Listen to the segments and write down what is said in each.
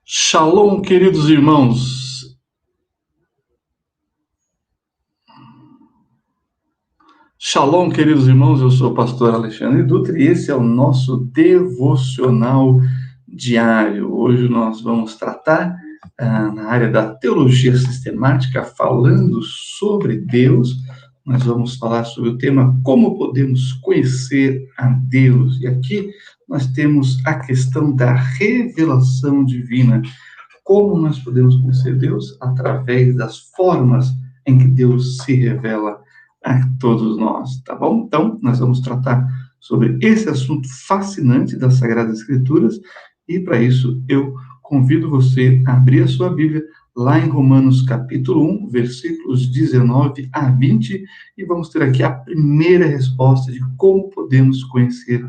Shalom, queridos irmãos. Shalom, queridos irmãos. Eu sou o pastor Alexandre Dutra e esse é o nosso devocional diário. Hoje nós vamos tratar na área da teologia sistemática, falando sobre Deus. Nós vamos falar sobre o tema como podemos conhecer a Deus. E aqui nós temos a questão da revelação divina. Como nós podemos conhecer Deus? Através das formas em que Deus se revela a todos nós, tá bom? Então, nós vamos tratar sobre esse assunto fascinante das Sagradas Escrituras e, para isso, eu convido você a abrir a sua Bíblia lá em Romanos capítulo 1, versículos 19 a 20, e vamos ter aqui a primeira resposta de como podemos conhecer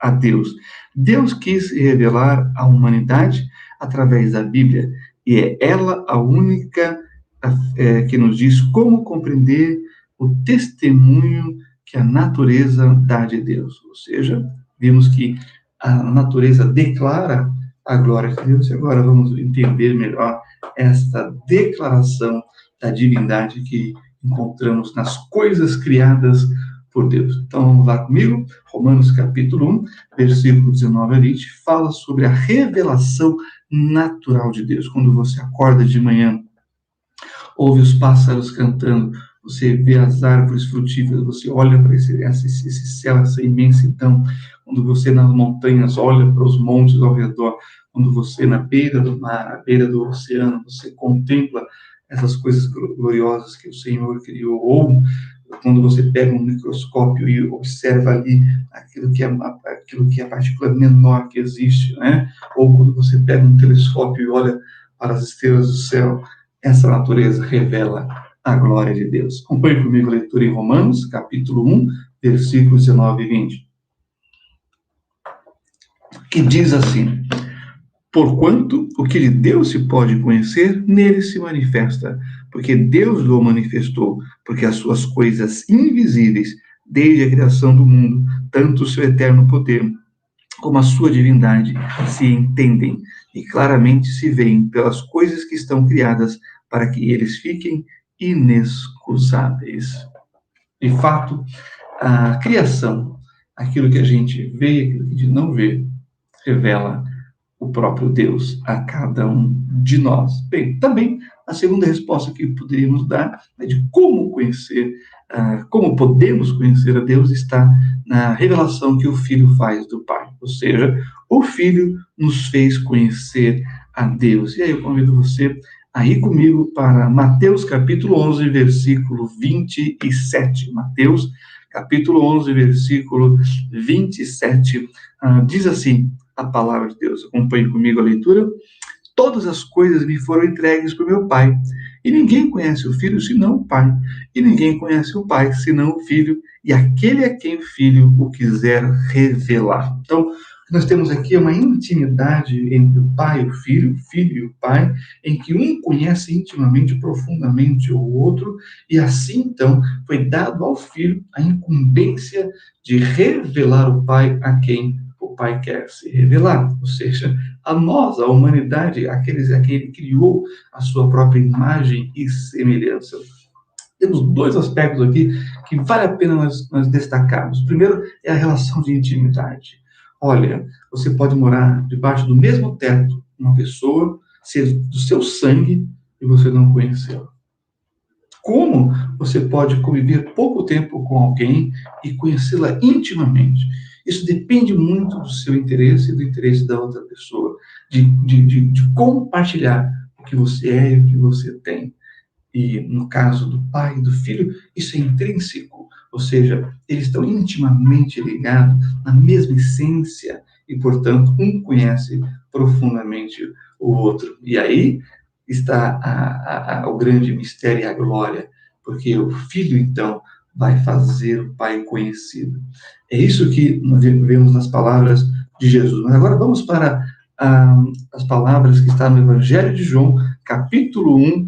a Deus. Deus quis se revelar à humanidade através da Bíblia, e é ela a única que nos diz como compreender o testemunho que a natureza dá de Deus. Ou seja, vimos que a natureza declara a glória de Deus, e agora vamos entender melhor esta declaração da divindade que encontramos nas coisas criadas por Deus. Então, vamos lá comigo. Romanos capítulo 1, versículo 19 a 20, fala sobre a revelação natural de Deus. Quando você acorda de manhã, ouve os pássaros cantando, você vê as árvores frutíferas, você olha para esse céu, essa imensidão, quando você nas montanhas olha para os montes ao redor, quando você na beira do mar, à beira do oceano, você contempla essas coisas gloriosas que o Senhor criou, ou quando você pega um microscópio e observa ali aquilo que é a partícula menor que existe, né? Ou quando você pega um telescópio e olha para as estrelas do céu, essa natureza revela a glória de Deus. Acompanhe comigo a leitura em Romanos, capítulo 1, versículos 19 e 20. Que diz assim: porquanto o que de Deus se pode conhecer, nele se manifesta, porque Deus o manifestou, porque as suas coisas invisíveis, desde a criação do mundo, tanto o seu eterno poder, como a sua divindade, se entendem, e claramente se veem pelas coisas que estão criadas, para que eles fiquem inexcusáveis. De fato, a criação, aquilo que a gente vê, aquilo que a gente não vê, revela o próprio Deus a cada um de nós. Bem, também a segunda resposta que poderíamos dar de como conhecer, como podemos conhecer a Deus, está na revelação que o Filho faz do Pai. Ou seja, o Filho nos fez conhecer a Deus. E aí eu convido você a ir comigo para Mateus capítulo 11, versículo 27. Mateus capítulo 11, versículo 27, diz assim a palavra de Deus. Acompanhe comigo a leitura. Todas as coisas me foram entregues por meu Pai, e ninguém conhece o Filho senão o Pai, e ninguém conhece o Pai senão o Filho, e aquele a quem o Filho o quiser revelar. Então, o que nós temos aqui é uma intimidade entre o Pai, o Filho e o Pai, em que um conhece intimamente, profundamente o outro, e assim, então, foi dado ao Filho a incumbência de revelar o Pai a quem o Pai quer se revelar, ou seja, a nós, a humanidade, aqueles a quem ele criou a sua própria imagem e semelhança. Temos dois aspectos aqui que vale a pena nós destacarmos. O primeiro é a relação de intimidade. Olha, você pode morar debaixo do mesmo teto, uma pessoa, ser do seu sangue, e você não conhecê-la. Como você pode conviver pouco tempo com alguém e conhecê-la intimamente? Isso depende muito do seu interesse e do interesse da outra pessoa, de compartilhar o que você é e o que você tem. E no caso do pai e do filho, isso é intrínseco, ou seja, eles estão intimamente ligados na mesma essência e, portanto, um conhece profundamente o outro. E aí está o grande mistério e a glória, porque o filho, então, vai fazer o pai conhecido. É isso que nós vemos nas palavras de Jesus. Mas agora vamos para as palavras que estão no Evangelho de João, capítulo 1,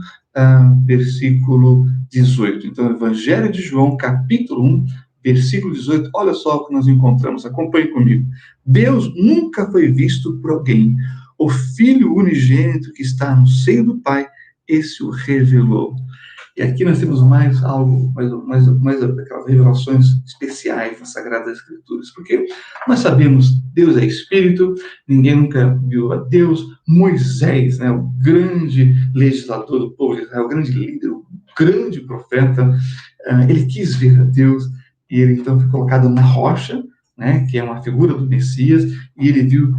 versículo 18. Então, Evangelho de João, capítulo 1, versículo 18, olha só o que nós encontramos, acompanhe comigo. Deus nunca foi visto por alguém. O Filho unigênito que está no seio do Pai, esse o revelou. E aqui nós temos mais algo, mais aquelas revelações especiais nas Sagradas Escrituras, porque nós sabemos, Deus é Espírito, ninguém nunca viu a Deus. Moisés, né, o grande legislador do povo de Israel, o grande líder, o grande profeta, ele quis ver a Deus, e ele então foi colocado na rocha, né, que é uma figura do Messias, e ele viu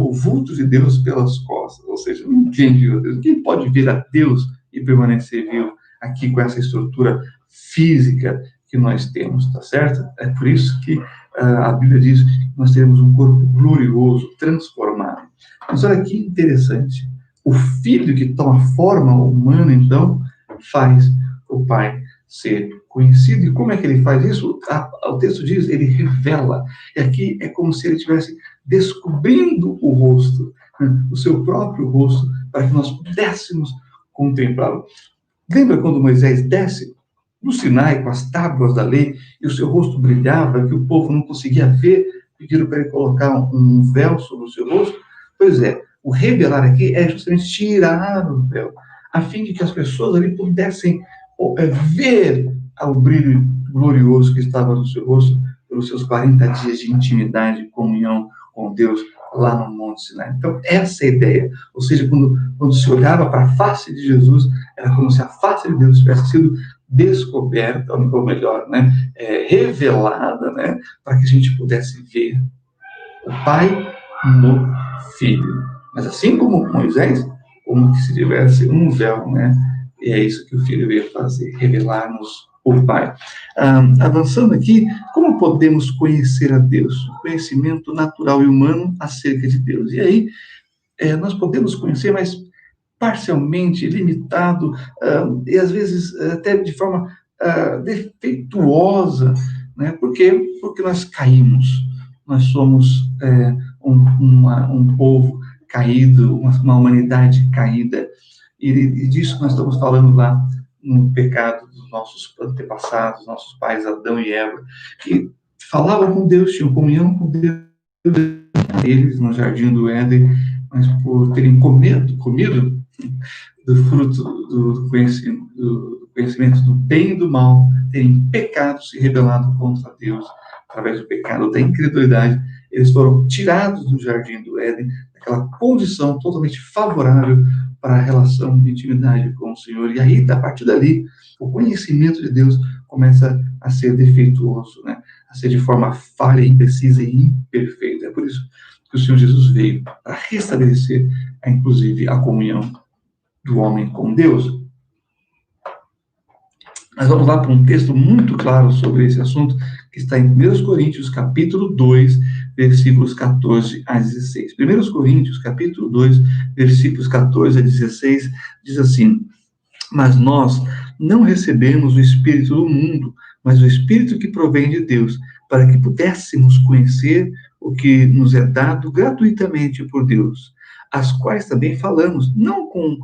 o vulto de Deus pelas costas, ou seja, ninguém viu a Deus, ninguém pode ver a Deus e permanecer vivo aqui com essa estrutura física que nós temos, tá certo? É por isso que a Bíblia diz que nós teremos um corpo glorioso, transformado. Mas olha que interessante, o Filho que toma forma humana, então, faz o Pai ser conhecido. E como é que ele faz isso? O texto diz, ele revela. E aqui é como se ele estivesse descobrindo o rosto, o seu próprio rosto, para que nós pudéssemos contemplá-lo. Lembra quando Moisés desce no Sinai com as tábuas da lei e o seu rosto brilhava, que o povo não conseguia ver, pediram para ele colocar um véu sobre o seu rosto? Pois é, o revelar aqui é justamente tirar o véu, a fim de que as pessoas ali pudessem ver o brilho glorioso que estava no seu rosto pelos seus 40 dias de intimidade e comunhão com Deus lá no Monte Sinai. Então, essa é a ideia. Ou seja, quando se olhava para a face de Jesus, era como se a face de Deus tivesse sido descoberta, ou melhor, né, revelada, né, para que a gente pudesse ver o Pai no Filho. Mas assim como Moisés, como que se tivesse um véu, né, e é isso que o Filho veio fazer, revelar-nos o Pai. Avançando aqui, como podemos conhecer a Deus? O conhecimento natural e humano acerca de Deus. E aí, nós podemos conhecer, mas parcialmente, limitado, e às vezes até de forma defeituosa, né? Por quê? Porque nós caímos. Nós somos um povo caído, uma humanidade caída, e disso nós estamos falando lá no pecado dos nossos antepassados, nossos pais, Adão e Eva, que falavam com Deus, tinham comunhão com Deus, eles no jardim do Éden, mas por terem comido do fruto do conhecimento do bem e do mal, terem pecado, se rebelado contra Deus, através do pecado da incredulidade, eles foram tirados do jardim do Éden, daquela condição totalmente favorável para a relação de intimidade com o Senhor. E aí, a partir dali, o conhecimento de Deus começa a ser defeituoso, né? A ser de forma falha, imprecisa e imperfeita. É por isso que o Senhor Jesus veio para restabelecer, inclusive, a comunhão do homem com Deus. Mas vamos lá para um texto muito claro sobre esse assunto, que está em 1 Coríntios, capítulo 2, versículos 14 a 16. 1 Coríntios, capítulo 2, versículos 14 a 16, diz assim: mas nós não recebemos o Espírito do mundo, mas o Espírito que provém de Deus, para que pudéssemos conhecer o que nos é dado gratuitamente por Deus, as quais também falamos, não com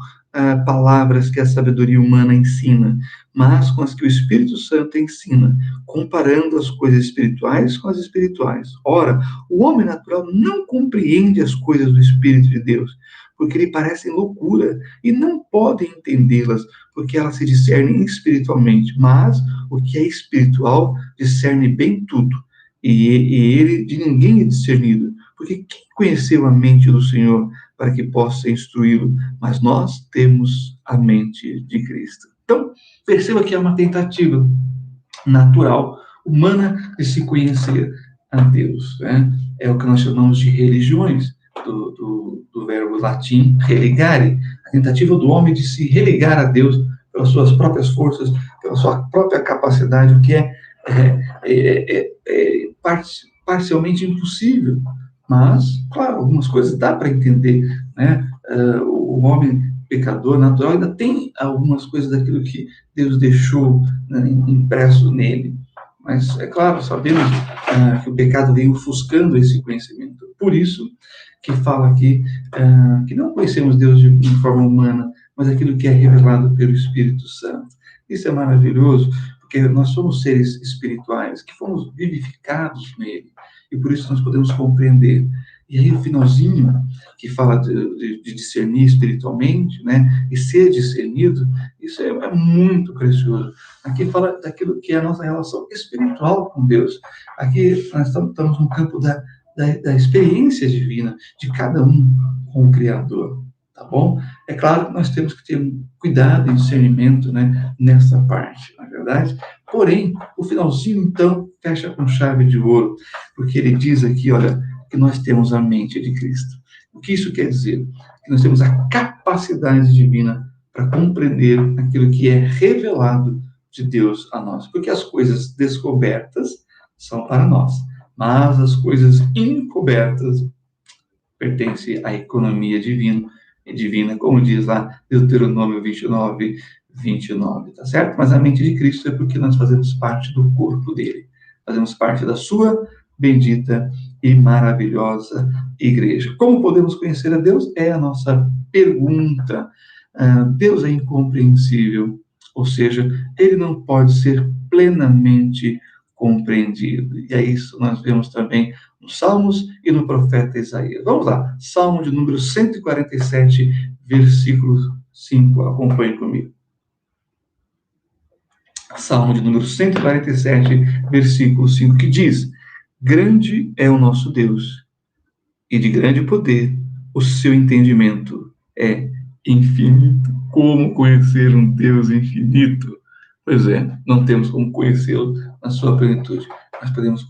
palavras que a sabedoria humana ensina, mas com as que o Espírito Santo ensina, comparando as coisas espirituais com as espirituais. Ora, o homem natural não compreende as coisas do Espírito de Deus, porque lhe parecem loucura, e não pode entendê-las, porque elas se discernem espiritualmente. Mas o que é espiritual discerne bem tudo, e ele de ninguém é discernido, porque quem conheceu a mente do Senhor para que possa instruí-lo? Mas nós temos a mente de Cristo. Então, perceba que é uma tentativa natural, humana, de se conhecer a Deus, né? É o que nós chamamos de religiões, do verbo latim religare, a tentativa do homem de se religar a Deus pelas suas próprias forças, pela sua própria capacidade, o que parcialmente impossível. Mas, claro, algumas coisas dá para entender, né? O homem pecador natural ainda tem algumas coisas daquilo que Deus deixou, né, impresso nele. Mas, é claro, sabemos que o pecado vem ofuscando esse conhecimento. Por isso que fala aqui que não conhecemos Deus de forma humana, mas aquilo que é revelado pelo Espírito Santo. Isso é maravilhoso, porque nós somos seres espirituais que fomos vivificados nele, e por isso nós podemos compreender. E aí o finalzinho, que fala de discernir espiritualmente, né, e ser discernido, isso é muito precioso. Aqui fala daquilo que é a nossa relação espiritual com Deus. Aqui nós estamos no campo da experiência divina de cada um com o Criador, tá bom? É claro que nós temos que ter cuidado e discernimento, né, nessa parte, na verdade. Porém, o finalzinho, então, fecha com chave de ouro, porque ele diz aqui, olha, que nós temos a mente de Cristo. O que isso quer dizer? Que nós temos a capacidade divina para compreender aquilo que é revelado de Deus a nós. Porque as coisas descobertas são para nós, mas as coisas encobertas pertencem à economia divina, como diz lá Deuteronômio 29, tá certo? Mas a mente de Cristo é porque nós fazemos parte do corpo dele, fazemos parte da sua bendita e maravilhosa igreja. Como podemos conhecer a Deus? É a nossa pergunta. Deus é incompreensível, ou seja, ele não pode ser plenamente compreendido. E é isso nós vemos também nos Salmos e no profeta Isaías. Vamos lá, Salmo de número 147, versículo 5, acompanhe comigo. Salmo de número 147, versículo 5, que diz: grande é o nosso Deus, e de grande poder o seu entendimento é infinito. Como conhecer um Deus infinito? Pois é, não temos como conhecê-lo na sua plenitude. Nós podemos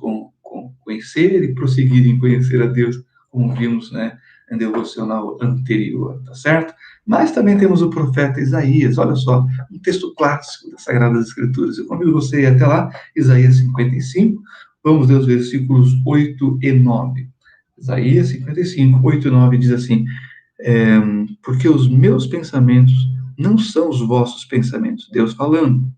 conhecer e prosseguir em conhecer a Deus, como vimos, né, em devocional anterior, tá certo? Mas também temos o profeta Isaías, olha só, um texto clássico das Sagradas Escrituras. Eu convido você a ir até lá, Isaías 55, vamos ler os versículos 8 e 9. Isaías 55, 8 e 9 diz assim: porque os meus pensamentos não são os vossos pensamentos, Deus falando,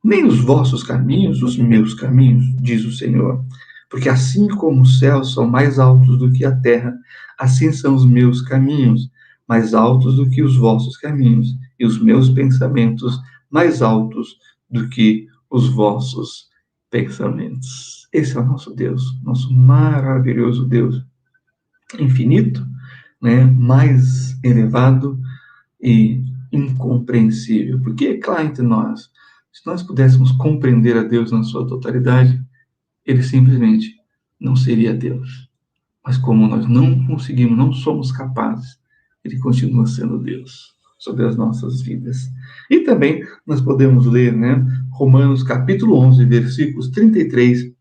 nem os vossos caminhos, os meus caminhos, diz o Senhor. Porque assim como os céus são mais altos do que a terra, assim são os meus caminhos, mais altos do que os vossos caminhos, e os meus pensamentos mais altos do que os vossos pensamentos. Esse é o nosso Deus, nosso maravilhoso Deus, infinito, né, mais elevado e incompreensível. Porque é claro entre nós, se nós pudéssemos compreender a Deus na sua totalidade, ele simplesmente não seria Deus. Mas como nós não conseguimos, não somos capazes, ele continua sendo Deus sobre as nossas vidas. E também nós podemos ler, né, Romanos capítulo 11, versículos 33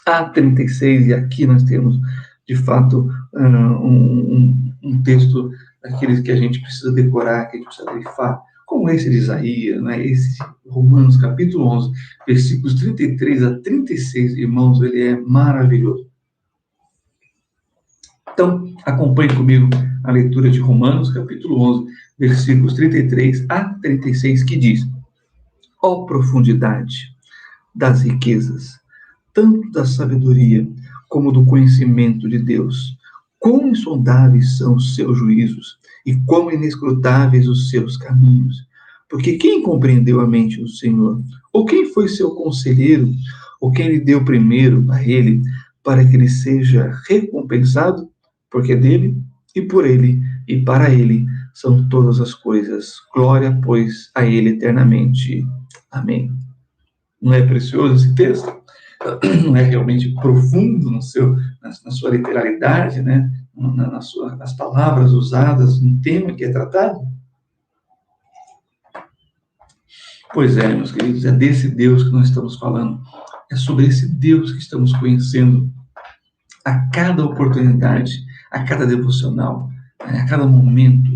a 36, e aqui nós temos, de fato, um texto daqueles que a gente precisa decorar, que a gente precisa grifar, como esse de Isaías, né? Esse Romanos capítulo 11, versículos 33 a 36, irmãos, ele é maravilhoso. Então, acompanhe comigo a leitura de Romanos capítulo 11, versículos 33 a 36, que diz: ó profundidade das riquezas, tanto da sabedoria como do conhecimento de Deus, quão insondáveis são os seus juízos e quão inescrutáveis os seus caminhos. Porque quem compreendeu a mente do Senhor? Ou quem foi seu conselheiro? Ou quem lhe deu primeiro a ele, para que ele seja recompensado? Porque dele, e por ele, e para ele, são todas as coisas. Glória, pois, a ele eternamente. Amém. Não é precioso esse texto? Não é realmente profundo na sua literalidade, né? Nas palavras usadas no tema que é tratado? Pois é, meus queridos, é desse Deus que nós estamos falando. É sobre esse Deus que estamos conhecendo a cada oportunidade, a cada devocional, a cada momento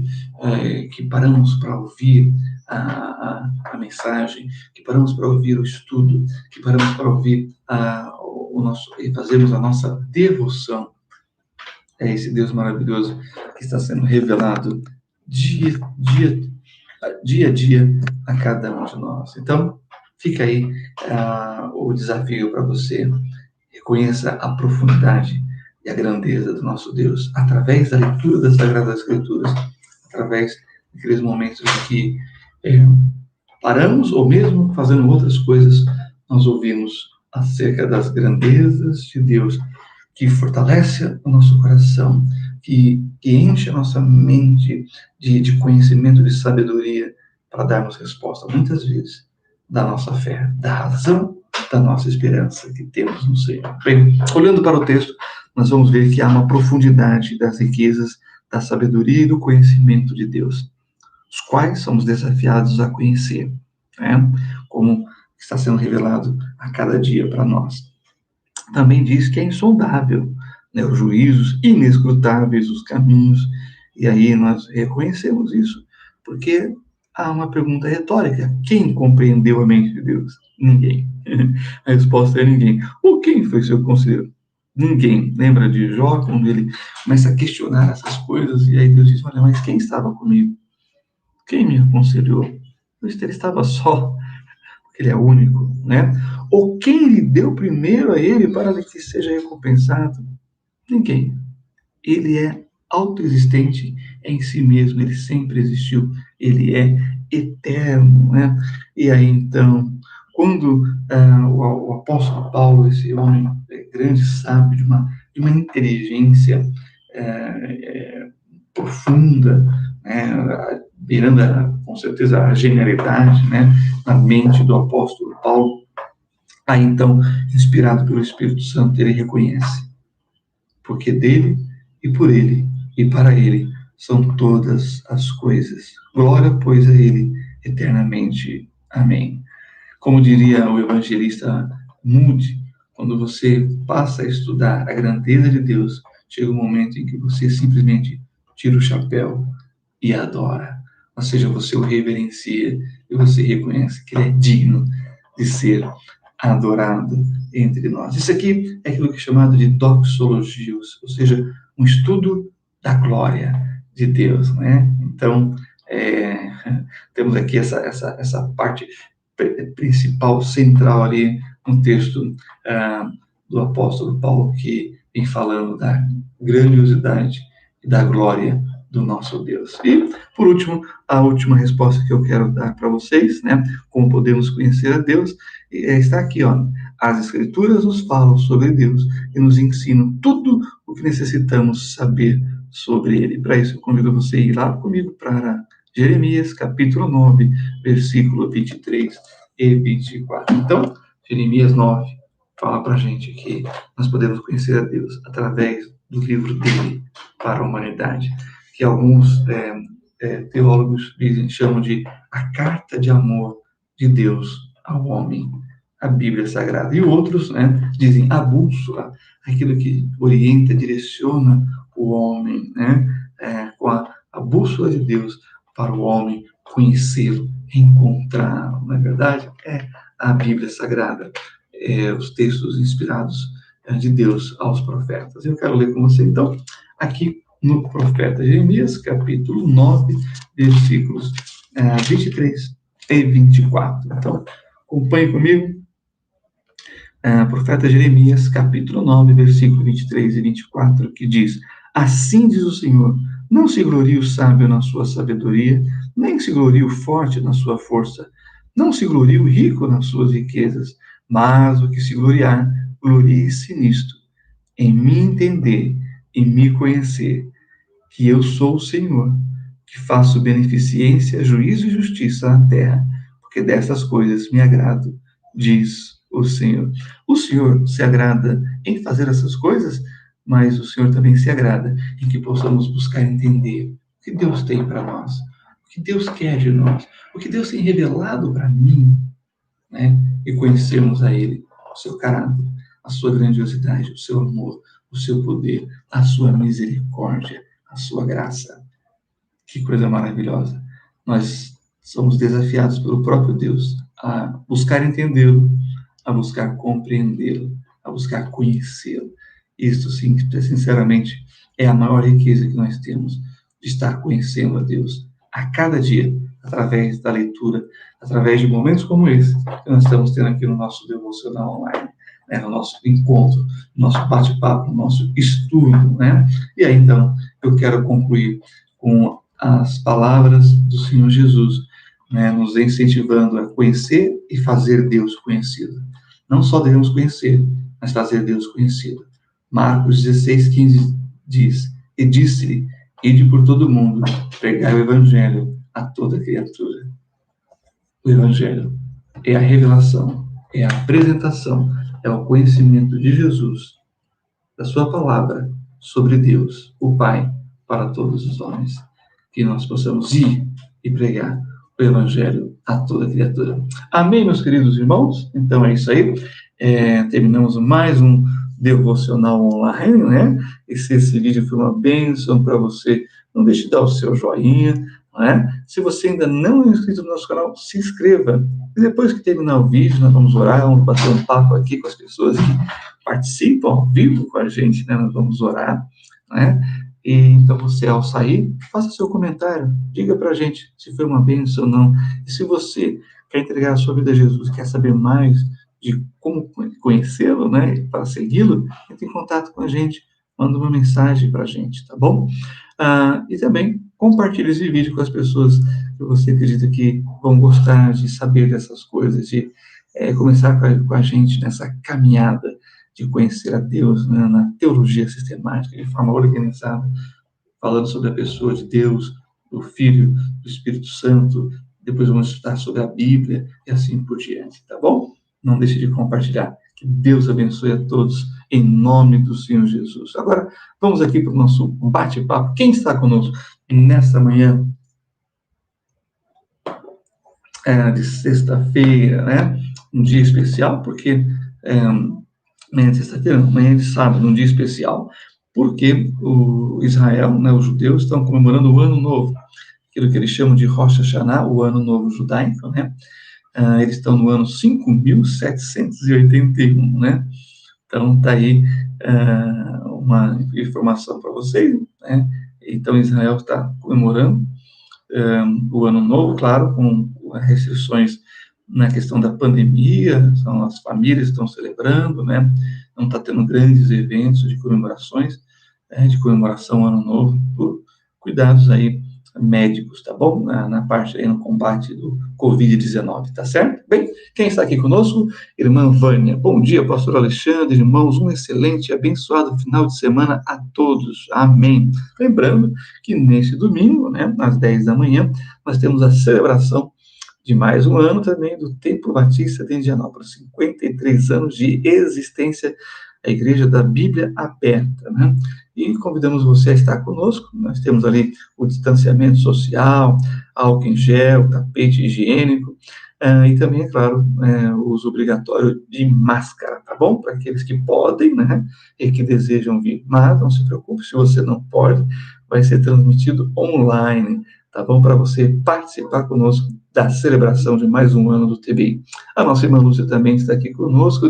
que paramos para ouvir a mensagem, que paramos para ouvir o estudo, que paramos para ouvir e fazemos a nossa devoção. É esse Deus maravilhoso que está sendo revelado dia a dia a cada um de nós. Então, fica aí o desafio para você. Reconheça a profundidade e a grandeza do nosso Deus através da leitura das Sagradas Escrituras, através daqueles momentos em que paramos, ou mesmo fazendo outras coisas, nós ouvimos acerca das grandezas de Deus, que fortalece o nosso coração, que enche a nossa mente de conhecimento, de sabedoria, para darmos resposta, muitas vezes, da nossa fé, da razão da nossa esperança que temos no Senhor. Bem, olhando para o texto, nós vamos ver que há uma profundidade das riquezas, da sabedoria e do conhecimento de Deus, os quais somos desafiados a conhecer, né? Como está sendo revelado a cada dia para nós. Também diz que é insondável, né? Os juízos, inescrutáveis os caminhos, e aí nós reconhecemos isso, porque há uma pergunta retórica: quem compreendeu a mente de Deus? Ninguém. A resposta é ninguém. Ou quem foi seu conselheiro? Ninguém. Lembra de Jó, quando ele começa a questionar essas coisas, e aí Deus diz: olha, mas quem estava comigo? Quem me aconselhou? Ele estava só, porque ele é único, né? Ou quem lhe deu primeiro a ele para que seja recompensado? Ninguém. Ele é autoexistente em si mesmo, ele sempre existiu, ele é eterno, né? E aí, então, quando o apóstolo Paulo, esse homem grande sábio, de uma inteligência profunda, né, beirando com certeza a genialidade, né, na mente do apóstolo Paulo, aí então, inspirado pelo Espírito Santo, ele reconhece, porque dele e por ele e para ele são todas as coisas. Glória, pois, a ele eternamente. Amém. Como diria o evangelista Moody, quando você passa a estudar a grandeza de Deus, chega um momento em que você simplesmente tira o chapéu e adora. Ou seja, você o reverencia e você reconhece que ele é digno de ser adorado entre nós. Isso aqui é aquilo que é chamado de doxologia, ou seja, um estudo da glória de Deus, né? Então, temos aqui essa parte principal, central ali no texto do apóstolo Paulo, que vem falando da grandiosidade e da glória do nosso Deus. E, por último, a última resposta que eu quero dar para vocês, né? Como podemos conhecer a Deus, está aqui, ó. As Escrituras nos falam sobre Deus e nos ensinam tudo o que necessitamos saber sobre Ele. Para isso, eu convido você a ir lá comigo para Jeremias, capítulo 9, versículo 23 e 24. Então, Jeremias 9 fala para a gente que nós podemos conhecer a Deus através do livro dele para a humanidade, que alguns teólogos chamam de a carta de amor de Deus ao homem, a Bíblia Sagrada. E outros, né, dizem a bússola, aquilo que orienta, direciona o homem, né, com a bússola de Deus para o homem conhecê-lo, encontrá-lo. Na verdade, é a Bíblia Sagrada, os textos inspirados de Deus aos profetas. Eu quero ler com você, então, aqui no profeta Jeremias, capítulo 9, versículos 23 e 24. Então, acompanhe comigo. Profeta Jeremias, capítulo 9, versículo 23 e 24, que diz: assim diz o Senhor, não se glorie o sábio na sua sabedoria, nem se glorie o forte na sua força, não se glorie o rico nas suas riquezas, mas o que se gloriar, glorie-se nisto, em me entender e me conhecer, que eu sou o Senhor, que faço beneficência, juízo e justiça na terra, porque dessas coisas me agrado, diz o Senhor. O Senhor se agrada em fazer essas coisas, mas o Senhor também se agrada em que possamos buscar entender o que Deus tem para nós, o que Deus quer de nós, o que Deus tem revelado para mim, né? E conhecermos a Ele, o seu caráter, a sua grandiosidade, o seu amor, o seu poder, a sua misericórdia, a sua graça. Que coisa maravilhosa. Nós somos desafiados pelo próprio Deus a buscar entendê-lo, a buscar compreendê-lo, a buscar conhecê-lo. Isto, sim, sinceramente, é a maior riqueza que nós temos, de estar conhecendo a Deus a cada dia, através da leitura, através de momentos como esse que nós estamos tendo aqui no nosso devocional online, né, no nosso encontro, no nosso bate-papo, no nosso estudo, né? E aí, então, eu quero concluir com as palavras do Senhor Jesus, né, nos incentivando a conhecer e fazer Deus conhecido. Não só devemos conhecer, mas fazer Deus conhecido. Marcos 16:15 diz: E disse-lhe, ide por todo o mundo, pregai o evangelho a toda criatura. O evangelho é a revelação, é a apresentação, é o conhecimento de Jesus, da sua palavra sobre Deus, o Pai, para todos os homens. Que nós possamos ir e pregar o evangelho a toda criatura. Amém, meus queridos irmãos? Então é isso aí. Terminamos mais um devocional online, né? E se esse vídeo foi uma bênção para você, não deixe de dar o seu joinha, né? Se você ainda não é inscrito no nosso canal, se inscreva. E depois que terminar o vídeo, nós vamos orar, vamos bater um papo aqui com as pessoas que participam ao vivo com a gente, né? Nós vamos orar, né? E então você, ao sair, faça seu comentário, diga para a gente se foi uma bênção ou não. E se você quer entregar a sua vida a Jesus, quer saber mais de como conhecê-lo, né, para segui-lo, entre em contato com a gente, manda uma mensagem para a gente, tá bom? E também compartilhe esse vídeo com as pessoas que você acredita que vão gostar de saber dessas coisas, de começar com a gente nessa caminhada de conhecer a Deus, né, na teologia sistemática, de forma organizada, falando sobre a pessoa de Deus, do Filho, do Espírito Santo, depois vamos estudar sobre a Bíblia e assim por diante, tá bom? Não deixe de compartilhar. Que Deus abençoe a todos, em nome do Senhor Jesus. Agora, vamos aqui para o nosso bate-papo. Quem está conosco nesta manhã de sexta-feira, né? Um dia especial, porque amanhã de sexta-feira, amanhã de sábado, um dia especial, porque o Israel, né, os judeus, estão comemorando o Ano Novo, aquilo que eles chamam de Rosh Hashanah, o Ano Novo Judaico, né? Eles estão no ano 5.781, né? Então, está aí uma informação para vocês, né? Então, Israel está comemorando o Ano Novo, claro, com restrições na questão da pandemia, as famílias estão celebrando, né? Não está tendo grandes eventos de comemorações, de comemoração Ano Novo, por cuidados aí médicos, tá bom? Na parte aí no combate do Covid-19, tá certo? Bem, quem está aqui conosco? Irmã Vânia. Bom dia, pastor Alexandre, irmãos, um excelente e abençoado final de semana a todos. Amém. Lembrando que neste domingo, né, às 10 da manhã, nós temos a celebração de mais um ano também do Templo Batista de Indianópolis, 53 anos de existência, a Igreja da Bíblia Aberta, né? E convidamos você a estar conosco. Nós temos ali o distanciamento social, álcool em gel, tapete higiênico, e também, é claro, o uso obrigatório de máscara, tá bom? Para aqueles que podem, né, e que desejam vir. Mas não se preocupe, se você não pode, vai ser transmitido online, tá bom? Para você participar conosco da celebração de mais um ano do TBI. A nossa irmã Lúcia também está aqui conosco,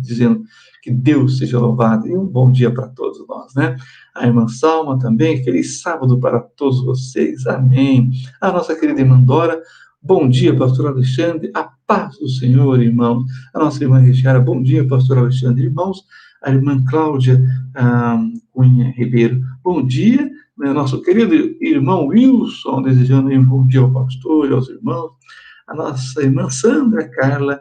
dizendo que Deus seja louvado, e um bom dia para todos nós, né? A irmã Salma também, feliz sábado para todos vocês, amém. A nossa querida irmã Dora, bom dia, pastor Alexandre, a paz do Senhor, irmãos. A nossa irmã Regiara, bom dia, pastor Alexandre, irmãos. A irmã Cláudia Cunha Ribeiro, bom dia. Nosso querido irmão Wilson, desejando um bom dia ao pastor e aos irmãos. A nossa irmã Sandra Carla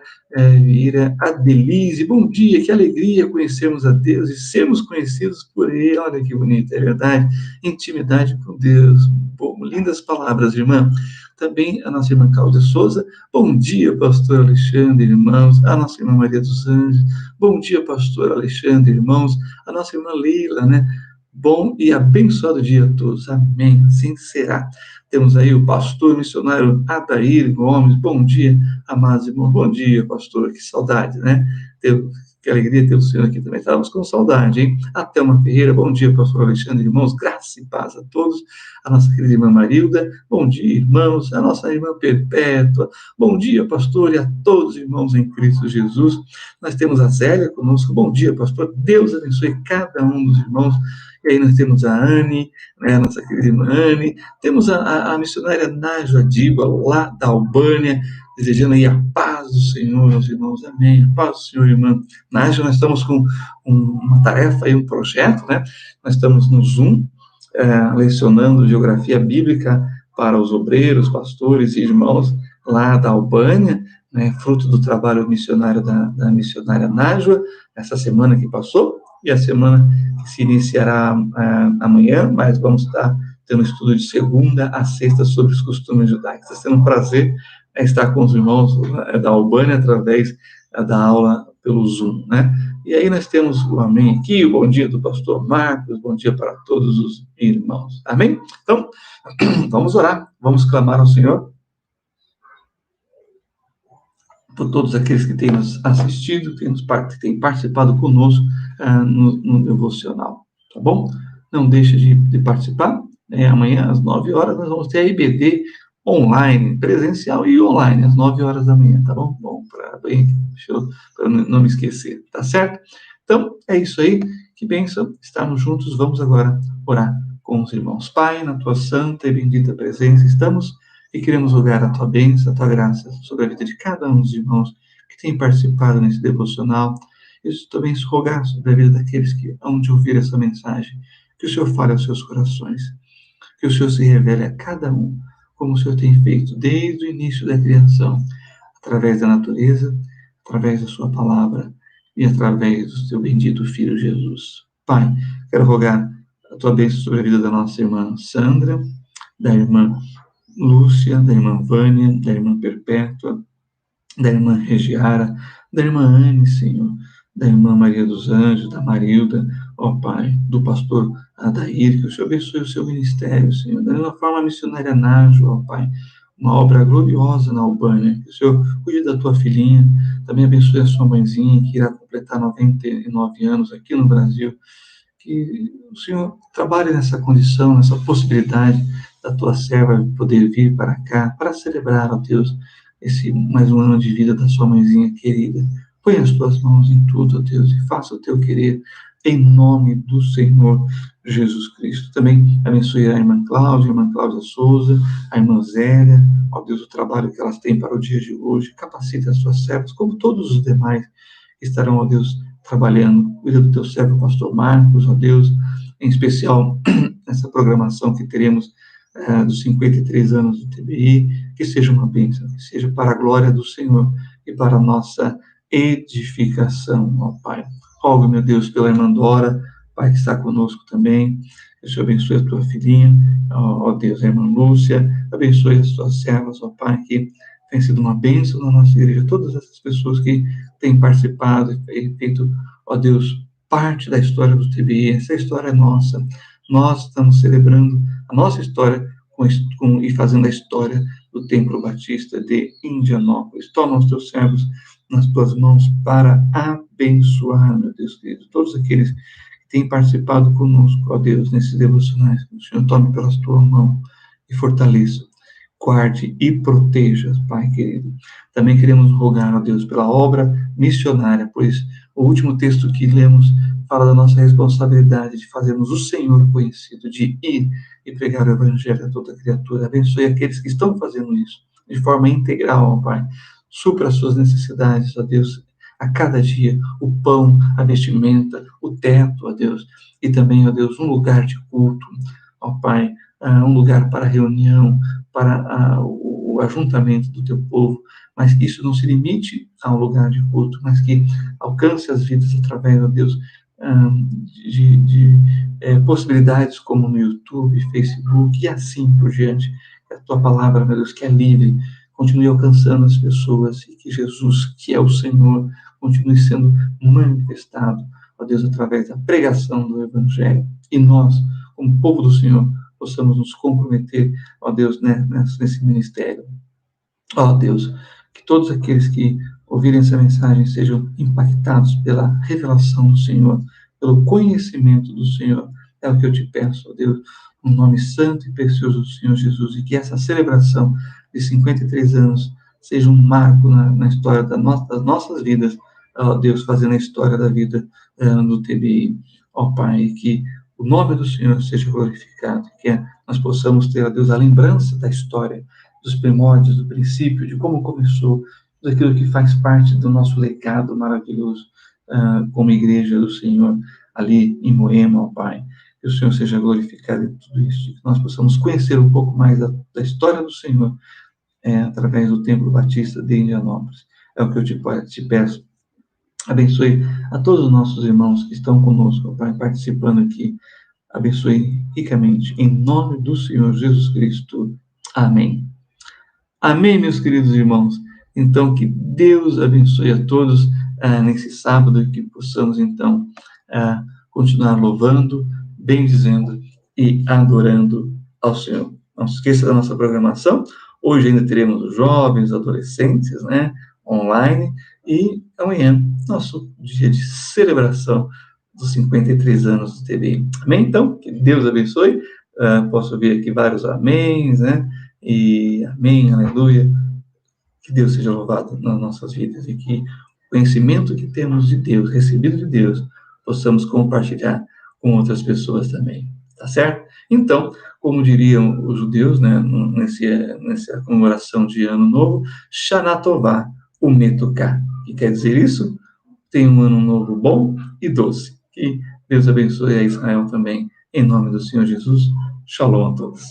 Vieira Adelise, bom dia, que alegria conhecermos a Deus e sermos conhecidos por Ele. Olha que bonito, é verdade, intimidade com Deus. Bom, lindas palavras, irmã. Também a nossa irmã Cláudia Souza, bom dia, pastor Alexandre, irmãos. A nossa irmã Maria dos Anjos, bom dia, pastor Alexandre, irmãos. A nossa irmã Leila, né? Bom e abençoado dia a todos. Amém. Assim será. Temos aí o pastor missionário Adair Gomes. Bom dia, amados irmãos. Bom dia, pastor. Que saudade, né? Que alegria ter o senhor aqui também. Estávamos com saudade, hein? A Thelma Ferreira. Bom dia, pastor Alexandre, irmãos. Graça e paz a todos. A nossa querida irmã Marilda. Bom dia, irmãos. A nossa irmã Perpétua. Bom dia, pastor, e a todos os irmãos em Cristo Jesus. Nós temos a Zélia conosco. Bom dia, pastor. Deus abençoe cada um dos irmãos. E aí nós temos a Anne, né, a nossa querida irmã Anne, temos a missionária Nájua Diba, lá da Albânia, desejando aí a paz do Senhor aos irmãos, amém, a paz do Senhor, irmã Nájua. Nós estamos com uma tarefa aí, um projeto, né, nós estamos no Zoom, lecionando geografia bíblica para os obreiros, pastores e irmãos lá da Albânia, né, fruto do trabalho missionário da missionária Nájua, essa semana que passou, e a semana que se iniciará amanhã, mas vamos estar tendo um estudo de segunda a sexta sobre os costumes judaicos. Está sendo um prazer estar com os irmãos da Albânia através da aula pelo Zoom, né? E aí nós temos o amém aqui, o bom dia do pastor Marcos, bom dia para todos os irmãos, amém? Então, vamos orar, vamos clamar ao Senhor por todos aqueles que têm nos assistido, têm participado conosco no devocional, tá bom? Não deixe de participar, amanhã às 9 horas nós vamos ter a IBD online, presencial e online, às 9 horas da manhã, tá bom? Bom, para não me esquecer, tá certo? Então, é isso aí, que bênção estarmos juntos, vamos agora orar com os irmãos. Pai, na tua santa e bendita presença, estamos e queremos rogar a tua bênção, a tua graça sobre a vida de cada um dos irmãos que tem participado nesse devocional. Isso também se rogar sobre a vida daqueles que hão de ouvir essa mensagem. Que o Senhor fale aos seus corações. Que o Senhor se revele a cada um, como o Senhor tem feito desde o início da criação, através da natureza, através da sua palavra e através do teu bendito Filho Jesus. Pai, quero rogar a tua bênção sobre a vida da nossa irmã Sandra, da irmã Lúcia, da irmã Vânia, da irmã Perpétua, da irmã Regiara, da irmã Anne, Senhor, da irmã Maria dos Anjos, da Marilda, ó Pai, do pastor Adair, que o Senhor abençoe o seu ministério, Senhor, da mesma forma missionária Nájua, ó Pai, uma obra gloriosa na Albânia, que o Senhor cuide da tua filhinha, também abençoe a sua mãezinha, que irá completar 99 anos aqui no Brasil, que o Senhor trabalhe nessa condição, nessa possibilidade da tua serva poder vir para cá, para celebrar, ó Deus, esse mais um ano de vida da sua mãezinha querida. Põe as tuas mãos em tudo, ó Deus, e faça o teu querer, em nome do Senhor Jesus Cristo. Também abençoe a irmã Cláudia Souza, a irmã Zélia, ó Deus, o trabalho que elas têm para o dia de hoje, capacita as suas servas, como todos os demais que estarão, ó Deus, trabalhando. Cuida do teu servo, pastor Marcos, ó Deus, em especial essa programação que teremos dos 53 anos do TBI, que seja uma bênção, que seja para a glória do Senhor e para a nossa edificação, ó Pai. Rogo, meu Deus, pela irmã Dora, Pai, que está conosco também, que o Senhor abençoe a tua filhinha, ó Deus, a irmã Lúcia, abençoe as tuas servas, ó Pai, que tem sido uma bênção na nossa igreja, todas essas pessoas que têm participado e feito, ó Deus, parte da história do TBI, essa história é nossa. Nós estamos celebrando a nossa história e fazendo a história do Templo Batista de Indianópolis. Toma os teus servos nas tuas mãos para abençoar, meu Deus querido, todos aqueles que têm participado conosco, ó Deus, nesses devocionais. Que o Senhor tome pela tua mão e fortaleça, guarde e proteja, Pai querido. Também queremos rogar, ó Deus, pela obra missionária, pois o último texto que lemos fala da nossa responsabilidade de fazermos o Senhor conhecido, de ir e pregar o Evangelho a toda criatura. Abençoe aqueles que estão fazendo isso de forma integral, ó Pai. Supra as suas necessidades, ó Deus, a cada dia, o pão, a vestimenta, o teto, ó Deus, e também, ó Deus, um lugar de culto, ó Pai, um lugar para reunião, para o ajuntamento do teu povo, mas que isso não se limite ao lugar de culto, mas que alcance as vidas através, ó Deus, de possibilidades como no YouTube, Facebook e assim por diante. Que a tua palavra, meu Deus, que é livre, continue alcançando as pessoas e que Jesus, que é o Senhor, continue sendo manifestado, ó Deus, através da pregação do Evangelho. E nós, como povo do Senhor, possamos nos comprometer, ó Deus, né, nesse ministério. Ó Deus, que todos aqueles que ouvirem essa mensagem sejam impactados pela revelação do Senhor, pelo conhecimento do Senhor. É o que eu te peço, ó Deus, no nome santo e precioso do Senhor Jesus, e que essa celebração de 53 anos seja um marco na história das nossas vidas, ó Deus, fazendo a história da vida do TBI. Ó Pai, que o nome do Senhor seja glorificado, que nós possamos ter, ó Deus, a lembrança da história, dos primórdios, do princípio, de como começou, daquilo que faz parte do nosso legado maravilhoso como igreja do Senhor, ali em Moema, ó Pai. Que o Senhor seja glorificado em tudo isso, que nós possamos conhecer um pouco mais da história do Senhor, através do Templo Batista de Indianópolis. É o que eu te peço. Abençoe a todos os nossos irmãos que estão conosco, Pai, participando aqui. Abençoe ricamente, em nome do Senhor Jesus Cristo. Amém. Amém, meus queridos irmãos. Então, que Deus abençoe a todos nesse sábado e que possamos, então, continuar louvando, bendizendo e adorando ao Senhor. Não se esqueça da nossa programação. Hoje ainda teremos os jovens, adolescentes, né, online. E amanhã, nosso dia de celebração dos 53 anos do TBI. Amém? Então, que Deus abençoe. Posso ver aqui vários améns, né? E amém, aleluia. Que Deus seja louvado nas nossas vidas e que o conhecimento que temos de Deus, recebido de Deus, possamos compartilhar com outras pessoas também. Tá certo? Então, como diriam os judeus, né, nessa comemoração de Ano Novo, Shana Tová Umetuká. O que quer dizer isso? Tenha um ano novo bom e doce. Que Deus abençoe a Israel também, em nome do Senhor Jesus. Shalom a todos.